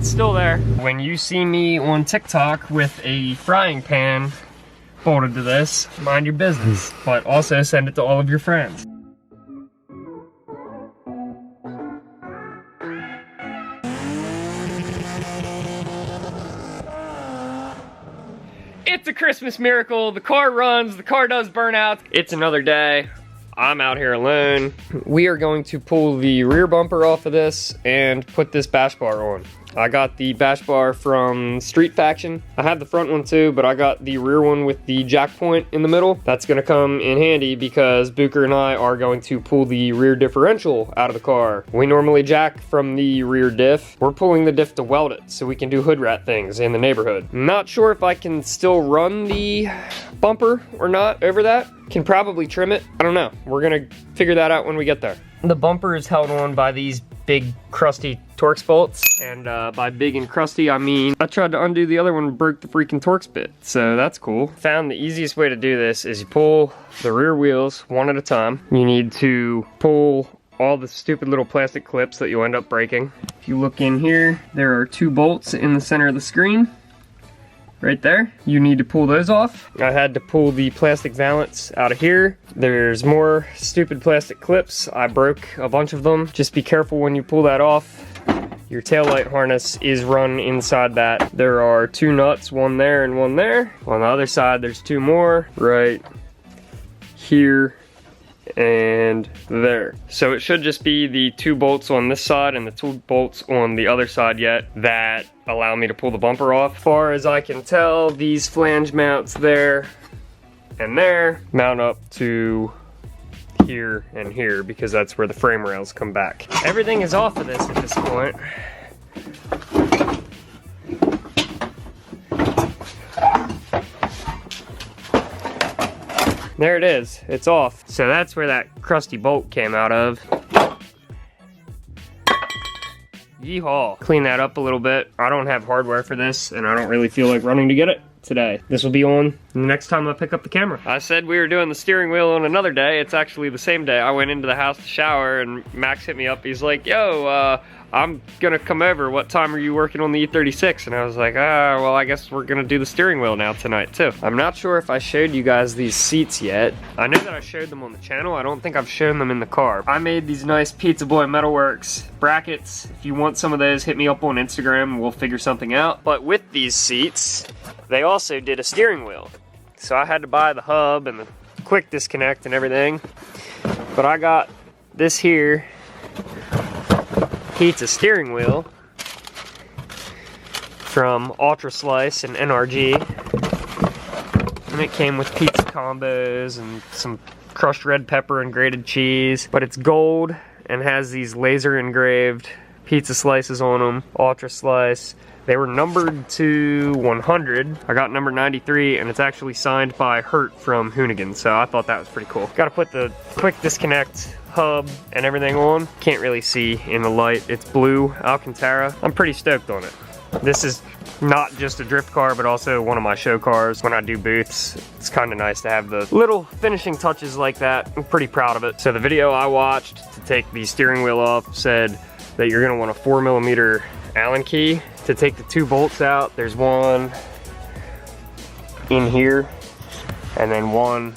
it's still there. When you see me on TikTok with a frying pan bolted to this, mind your business, but also send it to all of your friends. It's a Christmas miracle. The car runs, the car does burnouts. It's another day. I'm out here alone. We are going to pull the rear bumper off of this and put this bash bar on. I got the bash bar from Street Faction. I have the front one too, but I got the rear one with the jack point in the middle. That's gonna come in handy because Booker and I are going to pull the rear differential out of the car. We normally jack from the rear diff. We're pulling the diff to weld it so we can do hood rat things in the neighborhood. I'm not sure if I can still run the bumper or not over that. Can probably trim it. I don't know. We're gonna figure that out when we get there. The bumper is held on by these big crusty Torx bolts, and by big and crusty I mean I tried to undo the other one and broke the freaking Torx bit, so that's cool. Found the easiest way to do this is you pull the rear wheels one at a time. You need to pull all the stupid little plastic clips that you'll end up breaking. If you look in here, there are 2 bolts in the center of the screen. Right there. You need to pull those off. I had to pull the plastic valance out of here. There's more stupid plastic clips. I broke a bunch of them. Just be careful when you pull that off. Your taillight harness is run inside that. There are 2 nuts, one there and one there. On the other side, there's 2 more right here and there. So it should just be the 2 bolts on this side and the 2 bolts on the other side yet that allow me to pull the bumper off. As far as I can tell, these flange mounts there and there mount up to here and here because that's where the frame rails come back. Everything is off of this at this point. There it is, it's off. So that's where that crusty bolt came out of. Yeehaw. Clean that up a little bit. I don't have hardware for this and I don't really feel like running to get it today. This will be on the next time I pick up the camera. I said we were doing the steering wheel on another day. It's actually the same day. I went into the house to shower and Max hit me up. He's like, yo, I'm gonna come over. What time are you working on the E36? And I was like, well, I guess we're gonna do the steering wheel now tonight too. I'm not sure if I showed you guys these seats yet. I know that I showed them on the channel. I don't think I've shown them in the car. I made these nice Pizza Boy Metalworks brackets. If you want some of those, hit me up on Instagram and we'll figure something out. But with these seats, they also did a steering wheel. So I had to buy the hub and the quick disconnect and everything. But I got this here pizza steering wheel from Ultra Slice and NRG. And it came with pizza combos and some crushed red pepper and grated cheese. But it's gold and has these laser engraved pizza slices on them. Ultra Slice. They were numbered to 100. I got number 93 and it's actually signed by Hurt from Hoonigan. So I thought that was pretty cool. Got to put the quick disconnect hub and everything on. Can't really see in the light. It's blue Alcantara. I'm pretty stoked on it. This is not just a drift car, but also one of my show cars. When I do booths, it's kind of nice to have the little finishing touches like that. I'm pretty proud of it. So the video I watched to take the steering wheel off said that you're gonna want a 4mm Allen key to take the 2 bolts out. There's one in here and then one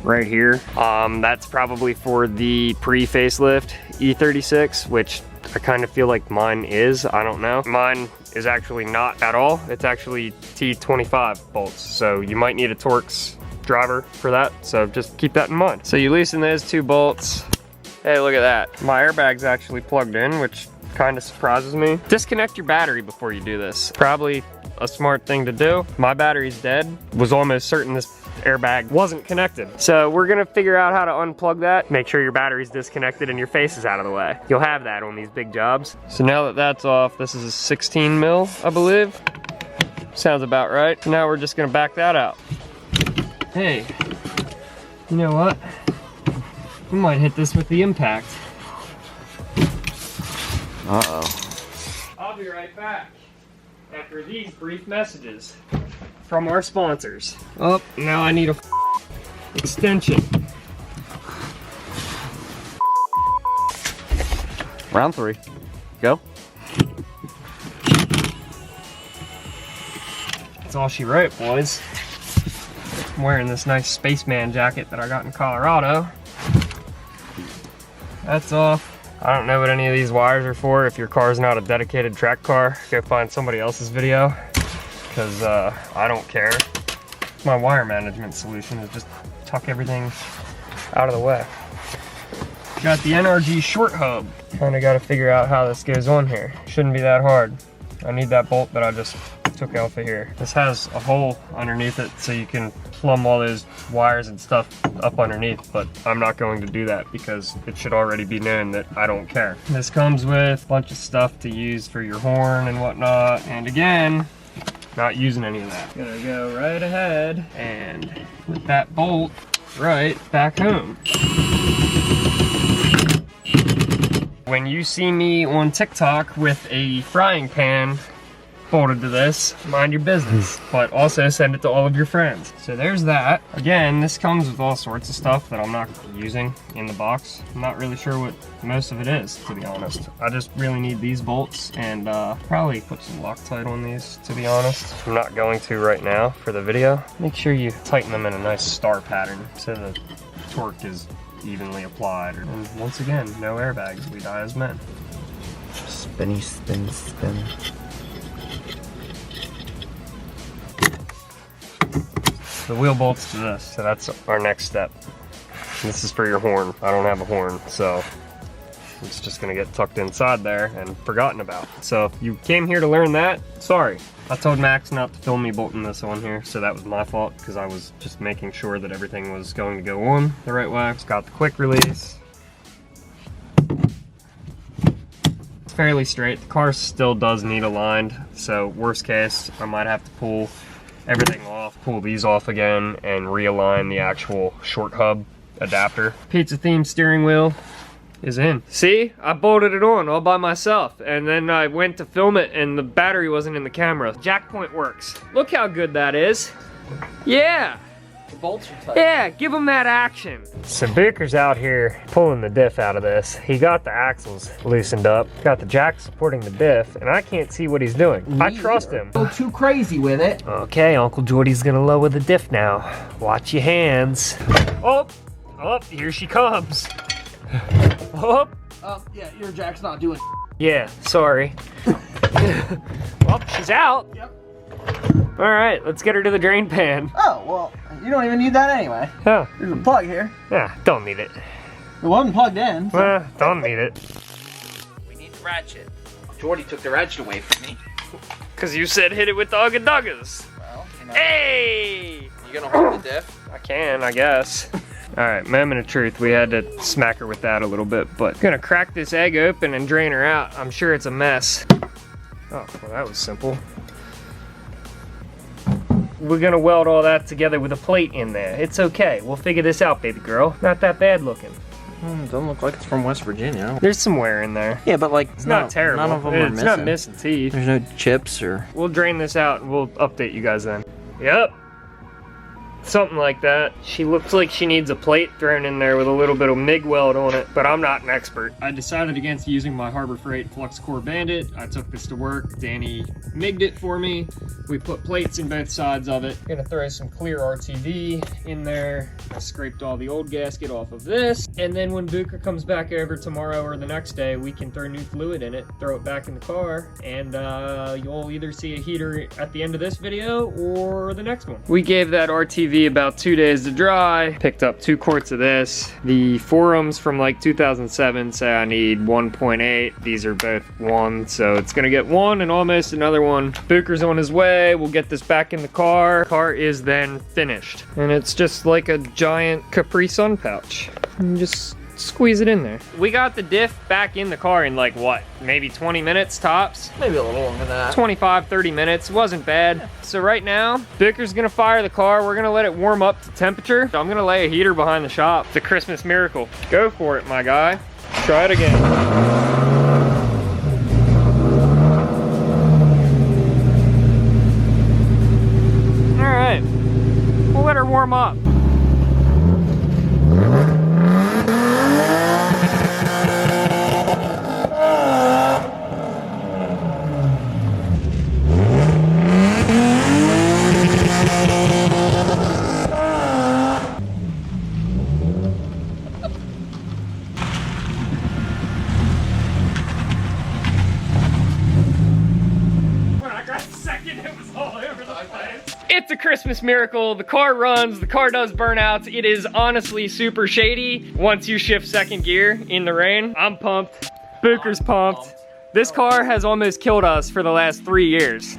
right here. That's probably for the pre-facelift E36, which I kind of feel like mine is. I don't know. Mine is actually not at all. It's actually T25 bolts. So you might need a Torx driver for that. So just keep that in mind. So you loosen those 2 bolts. Hey, look at that. My airbag's actually plugged in, which kind of surprises me. Disconnect your battery before you do this. Probably a smart thing to do. My battery's dead. Was almost certain this airbag wasn't connected. So we're gonna figure out how to unplug that. Make sure your battery's disconnected and your face is out of the way. You'll have that on these big jobs. So now that that's off, this is a 16 mil, I believe. Sounds about right. Now we're just gonna back that out. Hey, you know what? We might hit this with the impact. Uh-oh. I'll be right back after these brief messages from our sponsors. Oh, now I need a extension. Round 3. Go. That's all she wrote, boys. I'm wearing this nice spaceman jacket that I got in Colorado. That's off. I don't know what any of these wires are for. If your car's not a dedicated track car, go find somebody else's video, because I don't care. My wire management solution is just tuck everything out of the way. Got the NRG short hub. Kinda gotta figure out how this goes on here. Shouldn't be that hard. I need that bolt that I just took off of here. This has a hole underneath it so you can plumb all those wires and stuff up underneath, but I'm not going to do that because it should already be known that I don't care. This comes with a bunch of stuff to use for your horn and whatnot, and again, not using any of that. Gonna go right ahead and put that bolt right back home. When you see me on TikTok with a frying pan bolted to this, mind your business, but also send it to all of your friends. So there's that. Again, this comes with all sorts of stuff that I'm not using in the box. I'm not really sure what most of it is, to be honest. I just really need these bolts and probably put some Loctite on these, to be honest. I'm not going to right now for the video. Make sure you tighten them in a nice star pattern so the torque is evenly applied. And once again, no airbags, we die as men. Spinny, spin, spin. The wheel bolts to this, so that's our next step. This is for your horn. I don't have a horn, so it's just gonna get tucked inside there and forgotten about. So if you came here to learn that, sorry. I told Max not to film me bolting this on here, so that was my fault because I was just making sure that everything was going to go on the right way. It's got the quick release. It's fairly straight. The car still does need aligned, so worst case, I might have to pull everything off, pull these off again, and realign the actual short hub adapter. Pizza themed steering wheel is in. See, I bolted it on all by myself, and then I went to film it and the battery wasn't in the camera. Jack point works. Look how good that is. Yeah. The bolts are tight. Yeah, give him that action. So Baker's out here pulling the diff out of this. He got the axles loosened up, got the jack supporting the diff, and I can't see what he's doing. I trust him. Go too crazy with it. Okay, Uncle Jordy's gonna lower the diff now. Watch your hands. Oh, here she comes. Oh. Yeah, your jack's not doing. Yeah, sorry. Well, she's out. Yep. All right, let's get her to the drain pan. Oh, well, you don't even need that anyway. Yeah. There's a plug here. Yeah, don't need it. It wasn't plugged in. So. Well, don't need it. We need the ratchet. Jordy took the ratchet away from me. Cause you said hit it with the Ugga Well, you know. Hey! You gonna hold the diff? I can, I guess. All right, moment of truth. We had to smack her with that a little bit, but gonna crack this egg open and drain her out. I'm sure it's a mess. Oh, well, that was simple. We're gonna weld all that together with a plate in there. It's okay. We'll figure this out, baby girl. Not that bad looking. Doesn't look like it's from West Virginia. There's some wear in there. Yeah, but like It's not terrible. None of them are It's missing. not missing teeth. There's no chips or. We'll drain this out and we'll update you guys then. Yep. Something like that. She looks like she needs a plate thrown in there with a little bit of MIG weld on it, but I'm not an expert. I decided against using my Harbor Freight Flux Core Bandit. I took this to work. Danny MIG'd it for me. We put plates in both sides of it. Gonna throw some clear RTV in there. I scraped all the old gasket off of this. And then when Booker comes back over tomorrow or the next day, we can throw new fluid in it, throw it back in the car, and you'll either see a heater at the end of this video or the next one. We gave that RTV about 2 days to dry. Picked up 2 quarts of this. The forums from like 2007 say I need 1.8. These are both 1, so it's gonna get 1 and almost another one. Booker's on his way. We'll get this back in the car. Car is then finished. And it's just like a giant Capri Sun pouch. And just squeeze it in there. We got the diff back in the car in like what, maybe 20 minutes tops? Maybe a little longer than that. 25, 30 minutes, wasn't bad. So right now, Booker's gonna fire the car. We're gonna let it warm up to temperature. I'm gonna lay a heater behind the shop. It's a Christmas miracle. Go for it, my guy. Try it again. All right, we'll let her warm up. a Christmas miracle. The car runs, the car does burnouts. It is honestly super shady once you shift second gear in the rain. I'm pumped. Booker's pumped. This car has almost killed us for the last 3 years.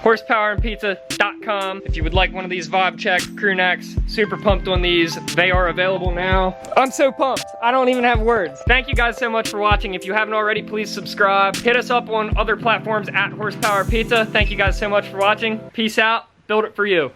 horsepowerandpizza.com. If you would like one of these vibe check crew necks, super pumped on these. They are available now. I'm so pumped. I don't even have words. Thank you guys so much for watching. If you haven't already, please subscribe. Hit us up on other platforms at Horsepower Pizza. Thank you guys so much for watching. Peace out. Build it for you.